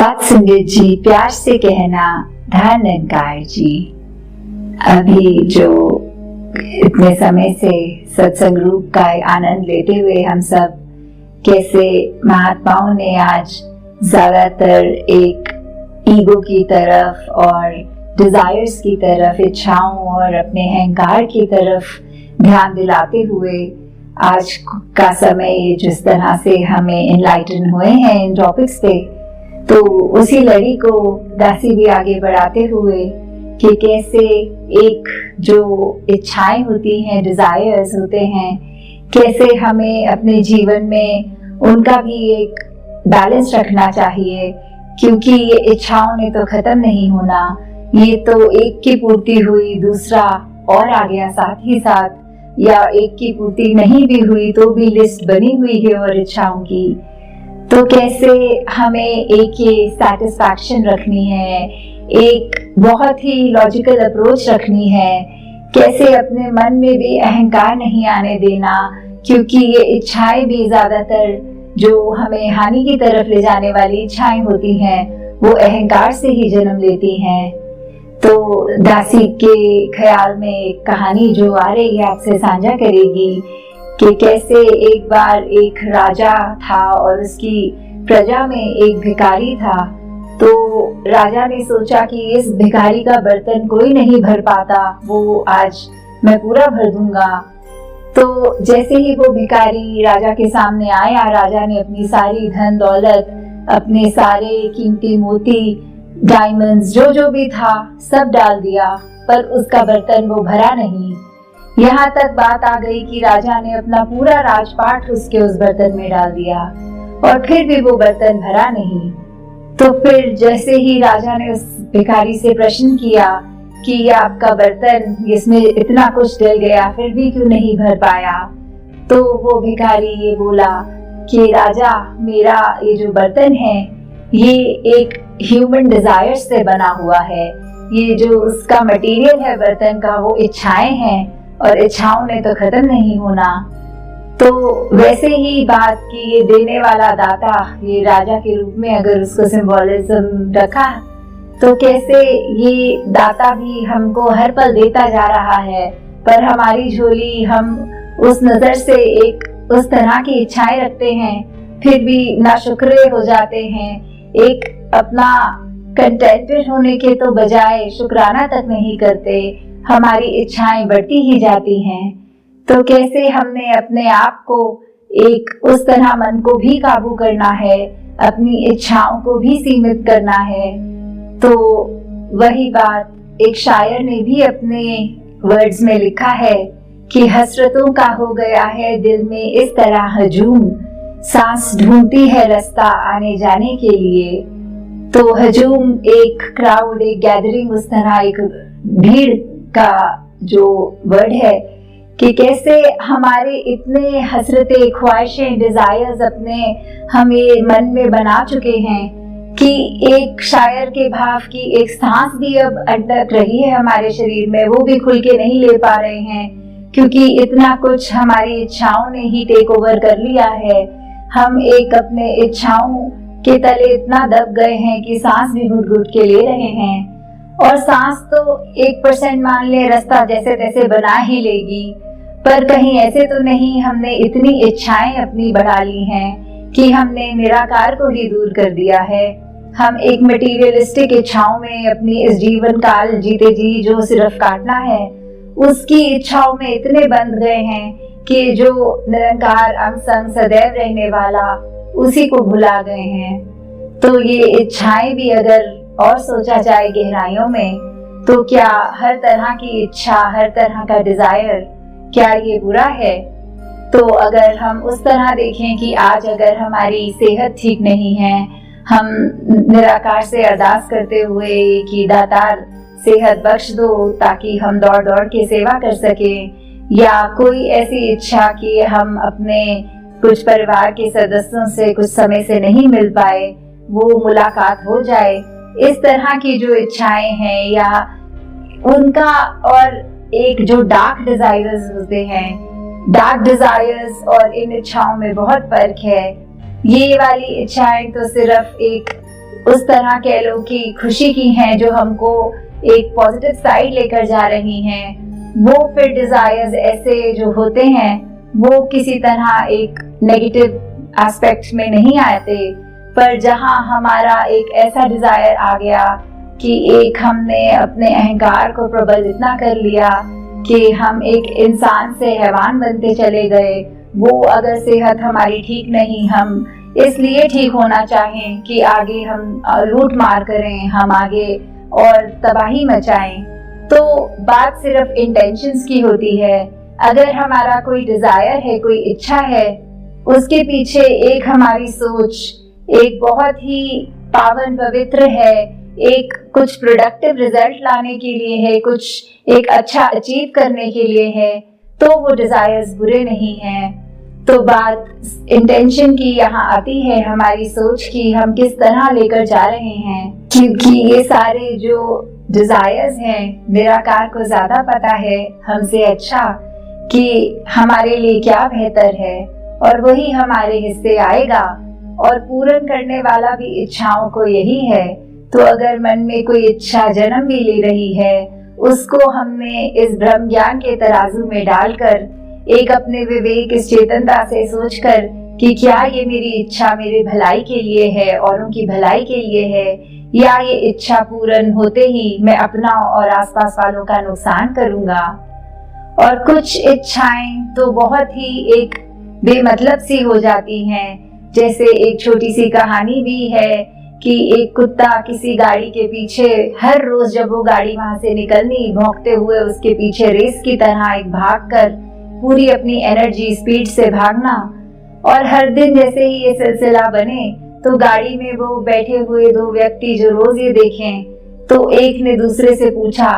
साथ संगत जी, प्यार से कहना धर्मकार जी। अभी जो इतने समय से सत्संग रूप का आनंद लेते हुए हम सब कैसे महात्माओं ने आज ज्यादातर एक ईगो की तरफ और डिजायर्स की तरफ, इच्छाओं और अपने अहंकार की तरफ ध्यान दिलाते हुए आज का समय जिस तरह से हमें इनलाइटन हुए हैं इन टॉपिक्स पे, तो उसी लड़ी को दासी भी आगे बढ़ाते हुए कि कैसे एक जो इच्छाएं होती हैं, डिजायर्स होते हैं, कैसे हमें अपने जीवन में उनका भी एक बैलेंस रखना चाहिए, क्योंकि ये इच्छाओं ने तो खत्म नहीं होना। ये तो एक की पूर्ति हुई दूसरा और आ गया साथ ही साथ, या एक की पूर्ति नहीं भी हुई तो भी लिस्ट बनी हुई है और इच्छाओं की। तो कैसे हमें एक ये सैटिस्फैक्शन रखनी है, एक बहुत ही लॉजिकल अप्रोच रखनी है, कैसे अपने मन में भी अहंकार नहीं आने देना, क्योंकि ये इच्छाएं भी ज्यादातर जो हमें हानि की तरफ ले जाने वाली इच्छाएं होती हैं वो अहंकार से ही जन्म लेती हैं। तो दासी के ख्याल में एक कहानी जो आ रही है आपसे साझा करेगी कि कैसे एक बार एक राजा था और उसकी प्रजा में एक भिखारी था। तो राजा ने सोचा कि इस भिखारी का बर्तन कोई नहीं भर पाता, वो आज मैं पूरा भर दूंगा। तो जैसे ही वो भिखारी राजा के सामने आया, राजा ने अपनी सारी धन दौलत, अपने सारे कीमती मोती, डायमंड्स, जो भी था सब डाल दिया, पर उसका बर्तन वो भरा नहीं। यहाँ तक बात आ गई कि राजा ने अपना पूरा राजपाट उसके उस बर्तन में डाल दिया और फिर भी वो बर्तन भरा नहीं। तो फिर जैसे ही राजा ने उस भिखारी से प्रश्न किया कि ये आपका बर्तन, इसमें इतना कुछ डल गया फिर भी क्यों नहीं भर पाया, तो वो भिखारी ये बोला कि राजा, मेरा ये जो बर्तन है ये एक ह्यूमन डिजायर से बना हुआ है। ये जो उसका मटेरियल है बर्तन का वो इच्छाएं हैं और इच्छाओं ने तो खत्म नहीं होना। तो वैसे ही बात की ये देने वाला दाता, ये राजा के रूप में अगर उसको सिंबोलिज्म रखा, तो कैसे ये दाता भी हमको हर पल देता जा रहा है, पर हमारी झोली हम उस नजर से एक उस तरह की इच्छाएं रखते हैं, फिर भी नाशुक्र हो जाते हैं। एक अपना कंटेंटेड होने के तो बजाय शुक्राना तक नहीं करते, हमारी इच्छाएं बढ़ती ही जाती हैं। तो कैसे हमने अपने आप को एक उस तरह मन को भी काबू करना है, अपनी इच्छाओं को भी सीमित करना है। तो वही बात एक शायर ने भी अपने वर्ड्स में लिखा है कि हसरतों का हो गया है दिल में इस तरह हजूम, सांस ढूंढती है रास्ता आने जाने के लिए। तो हजूम एक क्राउड, एक गैदरिंग, उस तरह एक भीड़ का जो वर्ड है कि कैसे हमारे इतने हसरतें, ख्वाहिशें, डिजायर्स अपने हमें मन में बना चुके हैं कि एक शायर के भाव की एक सांस भी अब अटक रही है हमारे शरीर में, वो भी खुल के नहीं ले पा रहे हैं, क्योंकि इतना कुछ हमारी इच्छाओं ने ही टेक ओवर कर लिया है। हम एक अपने इच्छाओं के तले इतना दब गए हैं कि सांस भी घुट घुट के ले रहे हैं, और सांस तो 1% मान ले रास्ता जैसे तैसे बना ही लेगी, पर कहीं ऐसे तो नहीं हमने इतनी इच्छाएं अपनी बढ़ा ली हैं कि हमने निराकार को ही दूर कर दिया है। हम एक मटेरियलिस्टिक इच्छाओं में अपनी इस जीवन काल जीते जी जो सिर्फ काटना है, उसकी इच्छाओं में इतने बंध गए हैं कि जो निरंकार अंग संग सदैव रहने वाला उसी को भुला गए हैं। तो ये इच्छाएं भी अगर और सोचा जाए गहराइयों में, तो क्या हर तरह की इच्छा, हर तरह का डिजायर, क्या ये बुरा है? तो अगर हम उस तरह देखें कि आज अगर हमारी सेहत ठीक नहीं है, हम निराकार से अरदास करते हुए कि दातार सेहत बख्श दो ताकि हम दौड़ दौड़ के सेवा कर सकें, या कोई ऐसी इच्छा कि हम अपने कुछ परिवार के सदस्यों से कुछ समय से नहीं मिल पाए, वो मुलाकात हो जाए, इस तरह की जो इच्छाएं हैं, या उनका और एक जो डार्क डिजायर्स होते हैं, डार्क डिजायर्स और इन इच्छाओं में बहुत फर्क है। ये वाली इच्छाएं तो सिर्फ एक उस तरह कह लो कि खुशी की हैं जो हमको एक पॉजिटिव साइड लेकर जा रही हैं, वो फिर डिजायर्स ऐसे जो होते हैं वो किसी तरह एक नेगेटिव एस्पेक्ट में नहीं आते। पर जहां हमारा एक ऐसा डिजायर आ गया कि एक हमने अपने अहंकार को प्रबल इतना कर लिया कि हम एक इंसान से हैवान बनते चले गए, वो अगर सेहत हमारी ठीक नहीं, हम इसलिए ठीक होना चाहें कि आगे हम लूट मार करें, हम आगे और तबाही मचाएं, तो बात सिर्फ इंटेंशंस की होती है। अगर हमारा कोई डिजायर है, कोई इच्छा है, उसके पीछे एक हमारी सोच एक बहुत ही पावन पवित्र है, एक कुछ प्रोडक्टिव रिजल्ट लाने के लिए है, कुछ एक अच्छा अचीव करने के लिए है, तो वो डिजायर्स बुरे नहीं हैं। तो बात इंटेंशन की यहाँ आती है, हमारी सोच की, हम किस तरह लेकर जा रहे हैं। क्योंकि ये सारे जो डिजायर्स हैं, निराकार को ज्यादा पता है हमसे अच्छा कि हमारे लिए क्या बेहतर है, और वही हमारे हिस्से आएगा, और पूर्ण करने वाला भी इच्छाओं को यही है। तो अगर मन में कोई इच्छा जन्म भी ले रही है, उसको हमने इस ब्रह्म ज्ञान के तराजू में डालकर एक अपने विवेक, इस चेतनता से सोचकर कि क्या ये मेरी इच्छा मेरे भलाई के लिए है, औरों की भलाई के लिए है, या ये इच्छा पूर्ण होते ही मैं अपना और आसपास वालों का नुकसान करूंगा। और कुछ इच्छाएं तो बहुत ही एक बेमतलब सी हो जाती हैं। जैसे एक छोटी सी कहानी भी है कि एक कुत्ता किसी गाड़ी के पीछे, हर रोज जब वो गाड़ी वहां से निकलनी, भौंकते हुए उसके पीछे रेस की तरह एक भागकर पूरी अपनी एनर्जी स्पीड से भागना। और हर दिन जैसे ही ये सिलसिला बने तो गाड़ी में वो बैठे हुए दो व्यक्ति जो रोज ये देखें, तो एक ने दूसरे से पूछा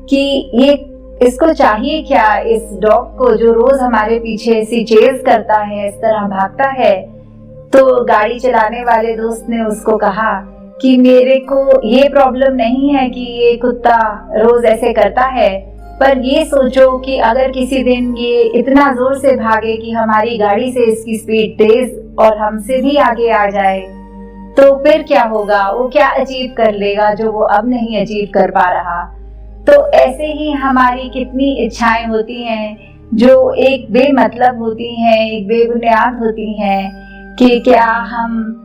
कि ये इसको चाहिए क्या, इस डॉग को जो रोज हमारे पीछे ऐसी चेज करता है, इस तरह भागता है। तो गाड़ी चलाने वाले दोस्त ने उसको कहा कि मेरे को ये प्रॉब्लम नहीं है कि ये कुत्ता रोज ऐसे करता है, पर ये सोचो कि अगर किसी दिन ये इतना जोर से भागे कि हमारी गाड़ी से इसकी स्पीड तेज और हमसे भी आगे आ जाए, तो फिर क्या होगा, वो क्या अचीव कर लेगा जो वो अब नहीं अचीव कर पा रहा। तो ऐसे ही हमारी कितनी इच्छाएं होती हैं जो एक बेमतलब होती हैं, एक बेबुनियाद होती हैं, कि क्या हम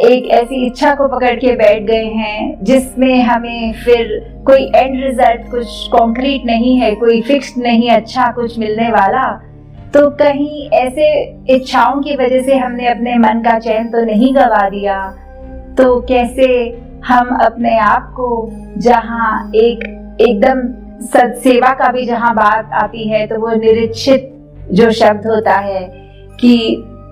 एक ऐसी इच्छा को पकड़ के बैठ गए हैं जिसमें हमें फिर कोई एंड रिजल्ट, कुछ कॉन्क्रीट नहीं है, कोई फिक्स्ड नहीं अच्छा कुछ मिलने वाला। तो कहीं ऐसे इच्छाओं की वजह से हमने अपने मन का चैन तो नहीं गवा दिया। तो कैसे हम अपने आप को, जहाँ एकदम सदसेवा का भी जहाँ बात आती है, तो वो निरीक्षित जो शब्द होता है कि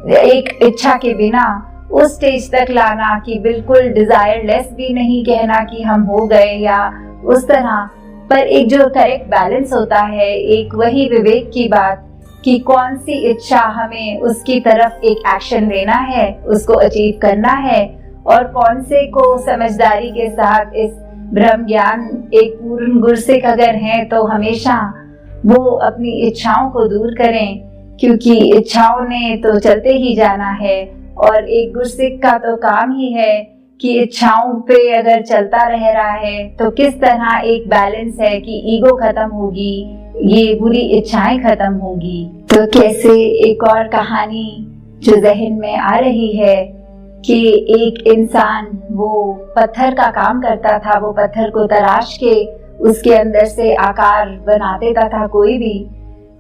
एक इच्छा के बिना उस स्टेज तक लाना कि बिल्कुल डिजायरलेस भी नहीं कहना कि हम हो गए या उस तरह, पर एक जो करेक्ट बैलेंस होता है, एक वही विवेक की बात कि कौन सी इच्छा हमें उसकी तरफ एक एक्शन लेना है, उसको अचीव करना है, और कौन से को समझदारी के साथ इस ब्रह्म ज्ञान एक पूर्ण गुरसिक अगर हैं तो हमेशा वो अपनी इच्छाओं को दूर करें, क्योंकि इच्छाओं ने तो चलते ही जाना है। और एक गुरसिक का तो काम ही है कि इच्छाओं पे अगर चलता रह रहा है तो किस तरह एक बैलेंस है कि ईगो खत्म होगी, ये बुरी इच्छाएं खत्म होगी। तो कैसे एक और कहानी जो जहन में आ रही है कि एक इंसान वो पत्थर का काम करता था, वो पत्थर को तराश के उसके अंदर से आकार बना देता था कोई भी।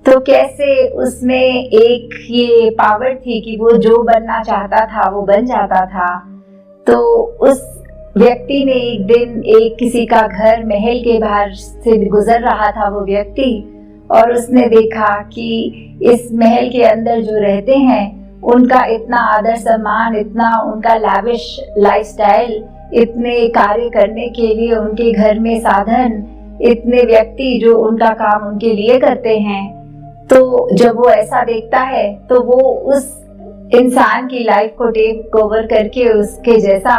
तो कैसे उसमें एक ये पावर थी कि वो जो बनना चाहता था वो बन जाता था। तो उस व्यक्ति ने एक दिन एक किसी का घर, महल के बाहर से गुजर रहा था वो व्यक्ति, और उसने देखा कि इस महल के अंदर जो रहते हैं उनका इतना आदर सम्मान, इतना उनका लैविश लाइफस्टाइल, इतने कार्य करने के लिए उनके घर में साधन, इतने व्यक्ति जो उनका काम उनके लिए करते हैं। तो जब वो ऐसा देखता है तो वो उस इंसान की लाइफ को टेक ओवर करके उसके जैसा,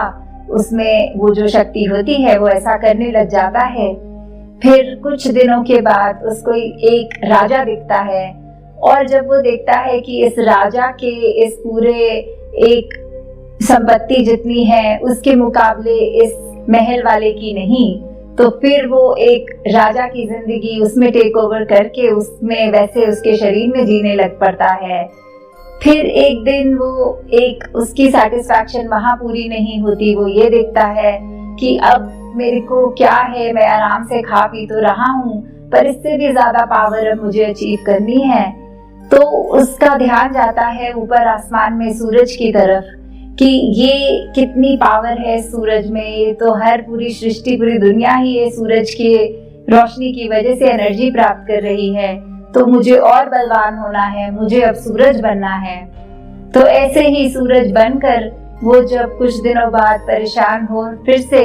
उसमें वो जो शक्ति होती है वो ऐसा करने लग जाता है। फिर कुछ दिनों के बाद उसको एक राजा दिखता है, और जब वो देखता है कि इस राजा के इस पूरे एक संपत्ति जितनी है उसके मुकाबले इस महल वाले की नहीं, तो फिर वो एक राजा की जिंदगी उसमें टेक ओवर करके उसमें वैसे उसके शरीर में जीने लग पड़ता है। फिर एक दिन वो एक उसकी सेटिस्फैक्शन वहां पूरी नहीं होती, वो ये देखता है कि अब मेरे को क्या है, मैं आराम से खा पी तो रहा हूँ, पर इससे भी ज्यादा पावर अब मुझे अचीव करनी है। तो उसका ध्यान जाता है ऊपर आसमान में सूरज की तरफ कि ये कितनी पावर है सूरज में, ये तो हर पूरी सृष्टि, पूरी दुनिया ही ये सूरज की रोशनी की वजह से एनर्जी प्राप्त कर रही है, तो मुझे और बलवान होना है, मुझे अब सूरज बनना है। तो ऐसे ही सूरज बनकर वो जब कुछ दिनों बाद परेशान हो, फिर से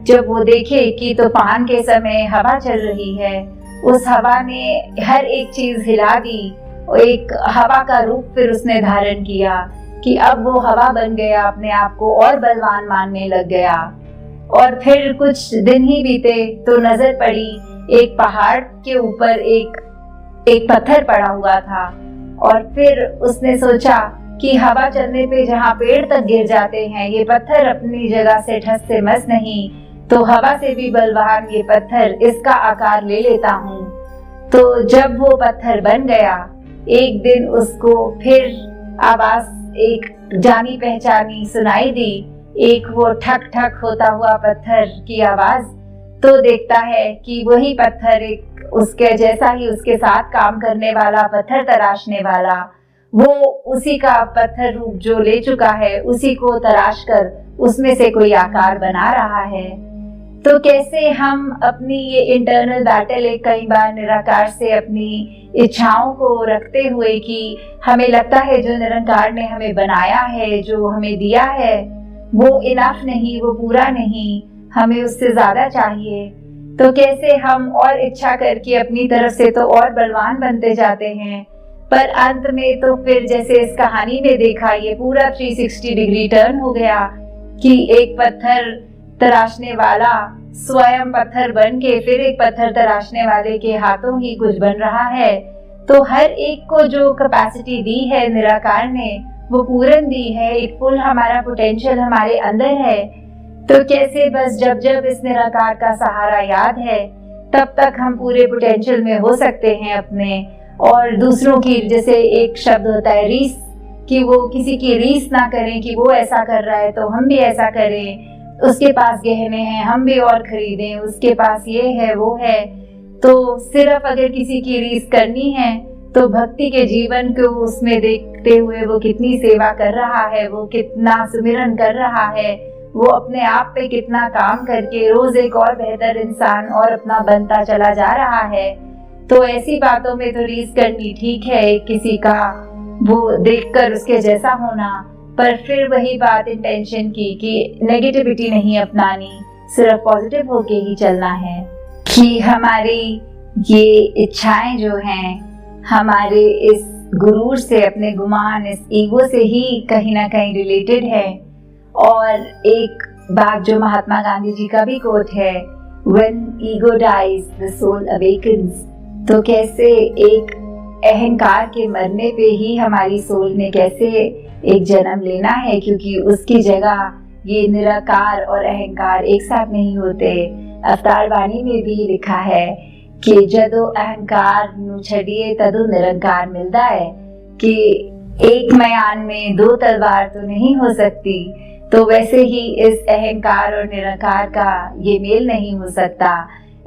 जब वो देखे कि तूफान के समय हवा चल रही है, उस हवा ने हर एक चीज हिला दी, एक हवा का रूप फिर उसने धारण किया कि अब वो हवा बन गया, अपने आप को और बलवान मानने लग गया। और फिर कुछ दिन ही बीते तो नजर पड़ी एक पहाड़ के ऊपर एक पत्थर पड़ा हुआ था, और फिर उसने सोचा कि हवा चलने पे जहाँ पेड़ तक गिर जाते हैं, ये पत्थर अपनी जगह से ठस से मस नहीं, तो हवा से भी बलवान ये पत्थर, इसका आकार ले लेता हूँ। तो जब वो पत्थर बन गया, एक दिन उसको फिर आवाज एक जानी पहचानी सुनाई दी, एक वो ठक ठक होता हुआ पत्थर की आवाज। तो देखता है कि वही पत्थर, एक उसके जैसा ही उसके साथ काम करने वाला, पत्थर तराशने वाला, वो उसी का पत्थर रूप जो ले चुका है, उसी को तराश कर उसमें से कोई आकार बना रहा है। तो कैसे हम अपनी ये इंटरनल बैटल एक कई बार निराकार से अपनी इच्छाओं को रखते हुए कि हमें लगता है जो निरंकार ने हमें बनाया है, जो हमें दिया है, वो इनफ नहीं, वो पूरा नहीं, हमें उससे ज्यादा चाहिए। तो कैसे हम और इच्छा करके अपनी तरफ से तो और बलवान बनते जाते हैं, पर अंत में तो फिर जैसे इस कहानी में देखा, ये पूरा 360 डिग्री टर्न हो गया कि एक पत्थर तराशने वाला स्वयं पत्थर बन के फिर एक पत्थर तराशने वाले के हाथों ही कुछ बन रहा है। तो हर एक को जो कैपेसिटी दी है निराकार ने, वो पूर्ण दी है, एक फुल हमारा पोटेंशियल हमारे अंदर है। तो कैसे बस जब जब इस निराकार का सहारा याद है, तब तक हम पूरे पोटेंशियल में हो सकते हैं अपने। और दूसरों की, जैसे एक शब्द होता है रीस, कि वो किसी की रीस ना करें कि वो ऐसा कर रहा है तो हम भी ऐसा करें, उसके पास गहने हैं हम भी और खरीदें, उसके पास ये है वो है। तो सिर्फ अगर किसी की रीस करनी है तो भक्ति के जीवन को उसमें देखते हुए वो कितनी सेवा कर रहा है, वो कितना सुमिरन कर रहा है, वो अपने आप पे कितना काम करके रोज एक और बेहतर इंसान और अपना बनता चला जा रहा है। तो ऐसी बातों में तो रीस करनी ठीक है, किसी का वो देखकर उसके जैसा होना, पर फिर वही बात इंटेंशन की कि नेगेटिविटी नहीं अपनानी, सिर्फ पॉजिटिव होके ही चलना है। कि हमारी ये इच्छाएं जो हैं, हमारे इस गुरूर से, अपने गुमान, इस ईगो से ही कहीं ना कहीं रिलेटेड है। और एक बात जो महात्मा गांधी जी का भी कोट है, When ego dies, the soul awakens। तो कैसे एक अहंकार के मरने पे ही हमारी सोल ने कैसे एक जन्म लेना है, क्योंकि उसकी जगह ये निराकार और अहंकार एक साथ नहीं होते। अवतार वाणी में भी लिखा है कि जदो अहंकार नु छड़िए तदो निरंकार मिलता है, कि एक म्यान में दो तलवार तो नहीं हो सकती। तो वैसे ही इस अहंकार और निराकार का ये मेल नहीं हो सकता।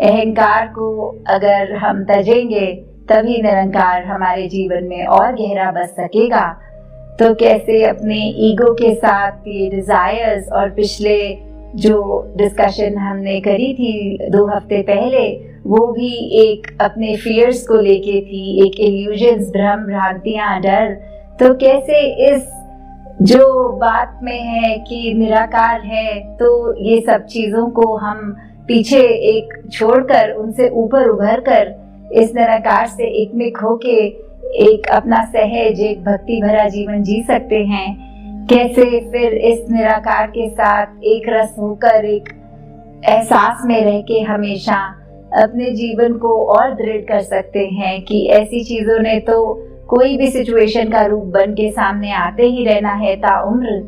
अहंकार को अगर हम तजेंगे तभी निरंकार हमारे जीवन में और गहरा बस सकेगा। तो कैसे अपने ईगो के साथ ये डिजायर्स, और पिछले जो डिस्कशन हमने करी थी 2 हफ्ते पहले, वो भी एक अपने फियर्स को लेके थी, एक इल्यूजन्स, भ्रम, भ्रांतियां, डर। तो कैसे इस जो बात में है कि निराकार है, तो ये सब चीजों को हम पीछे एक छोड़कर उनसे ऊपर उभर कर इस निराकार से एकमिक होके एक अपना सहज, एक भक्ति भरा जीवन जी सकते हैं। कैसे फिर इस निराकार के साथ एक रस होकर, एक एहसास में रह के हमेशा अपने जीवन को और दृढ़ कर सकते हैं कि ऐसी चीजों ने तो कोई भी सिचुएशन का रूप बन के सामने आते ही रहना है ताउम्र।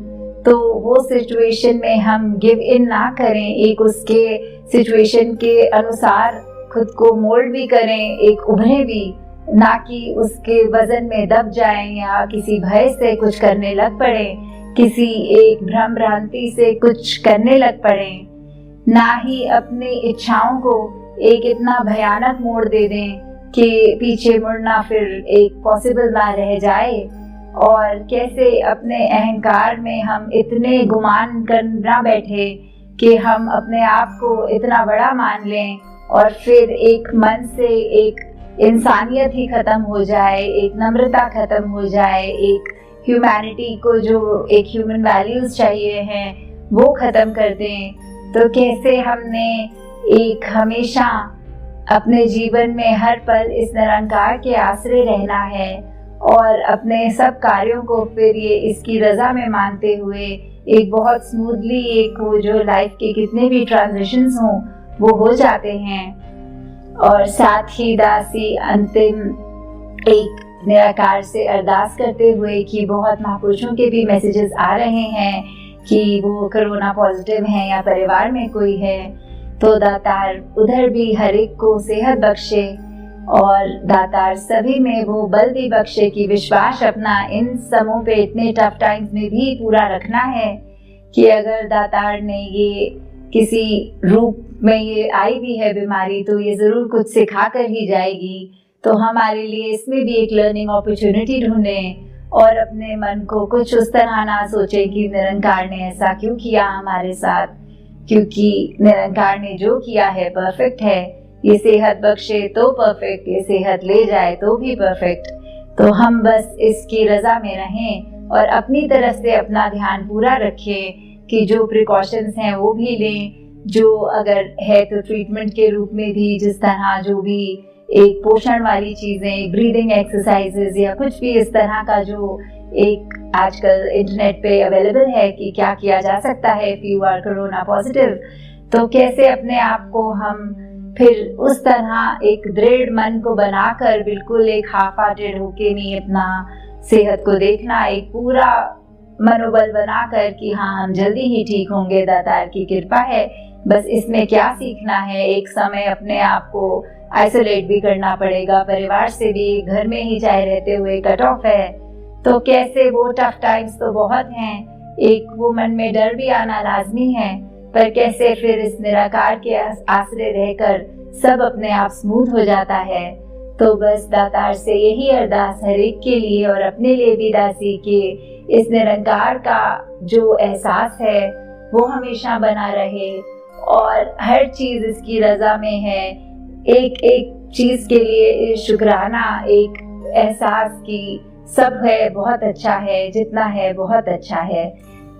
तो वो सिचुएशन में हम गिव इन ना करें, एक उसके सिचुएशन के अनुसार खुद को मोल्ड भी करें, एक उभरे भी, ना कि उसके वजन में दब जाएं या किसी भय से कुछ करने लग पड़े, किसी एक भ्रम भ्रांति से कुछ करने लग पड़े, ना ही अपनी इच्छाओं को एक इतना भयानक मोड़ दे दें कि पीछे मुड़ना फिर एक पॉसिबल ना रह जाए। और कैसे अपने अहंकार में हम इतने गुमान कर ना बैठे कि हम अपने आप को इतना बड़ा मान लें और फिर एक मन से एक इंसानियत ही खत्म हो जाए, एक नम्रता खत्म हो जाए, एक ह्यूमैनिटी को जो एक ह्यूमन वैल्यूज चाहिए हैं वो खत्म कर दें। तो कैसे हमने एक हमेशा अपने जीवन में हर पल इस निरंकार के आश्रय रहना है और अपने सब कार्यों को फिर ये इसकी रजा में मानते हुए एक बहुत स्मूथली एक वो जो लाइफ के कितने भी ट्रांजिशंस हों वो हो जाते हैं। और साथ ही दासी अंतिम एक निराकार से अरदास करते हुए कि बहुत महापुरुषों के भी मैसेजेस आ रहे हैं कि वो कोरोना पॉजिटिव हैं या परिवार में कोई है, तो दातार उधर भी हर एक को सेहत बख्शे और दातार सभी में वो बल भी बख्शे कि विश्वास अपना इन समों पे इतने टफ टाइम्स में भी पूरा रखना है कि अगर दातार ने ये किसी रूप में ये आई भी है बीमारी तो ये ज़रूर कुछ सिखा कर ही जाएगी। तो हमारे लिए इसमें भी एक लर्निंग अपॉर्चुनिटी ढूंढें और अपने मन को कुछ उस तरह ना सोचें कि निरंकार ने ऐसा क्यों किया हमारे साथ, क्योंकि निरंकार ने जो किया है परफेक्ट है। ये सेहत बख्शे तो परफेक्ट, ये सेहत ले जाए तो भी परफेक्ट। तो हम बस इसकी रजा में रहें और अपनी तरफ से अपना ध्यान पूरा रखें कि जो प्रिकॉशंस हैं वो भी लें, जो अगर है तो ट्रीटमेंट के रूप में भी जिस तरह जो भी एक पोषण वाली चीज़ें, ब्रीदिंग एक्सरसाइजेज या कुछ भी इस तरह का जो एक आजकल इंटरनेट पे अवेलेबल है कि क्या किया जा सकता है if you are corona positive, तो कैसे अपने आप को हम फिर उस तरह एक दृढ़ मन को बनाकर बिल्कुल एक हाफ हार्टेड होके नहीं अपना सेहत को देखना, एक पूरा मनोबल बनाकर कि हाँ हम जल्दी ही ठीक होंगे, दातार की कृपा है। बस इसमें क्या सीखना है, एक समय अपने आप को आइसोलेट भी करना पड़ेगा, परिवार से भी घर में ही चाहे रहते हुए कट ऑफ है। तो कैसे वो टफ टाइम्स तो बहुत हैं, एक वो मन में डर भी आना लाजमी है, पर कैसे फिर इस निराकार के आश्रय रहकर सब अपने आप स्मूथ हो जाता है। तो बस दातार से यही अरदास हर एक के लिए और अपने लिए भी दासी के इस निरंकार का जो एहसास है वो हमेशा बना रहे और हर चीज इसकी रजा में है। एक एक चीज के लिए शुक्राना, एक एहसास की सब है, बहुत अच्छा है, जितना है बहुत अच्छा है।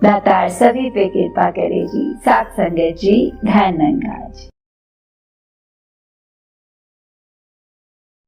दातार सभी पे कृपा करे जी। साथ संगत जी, धन निरंकार जी।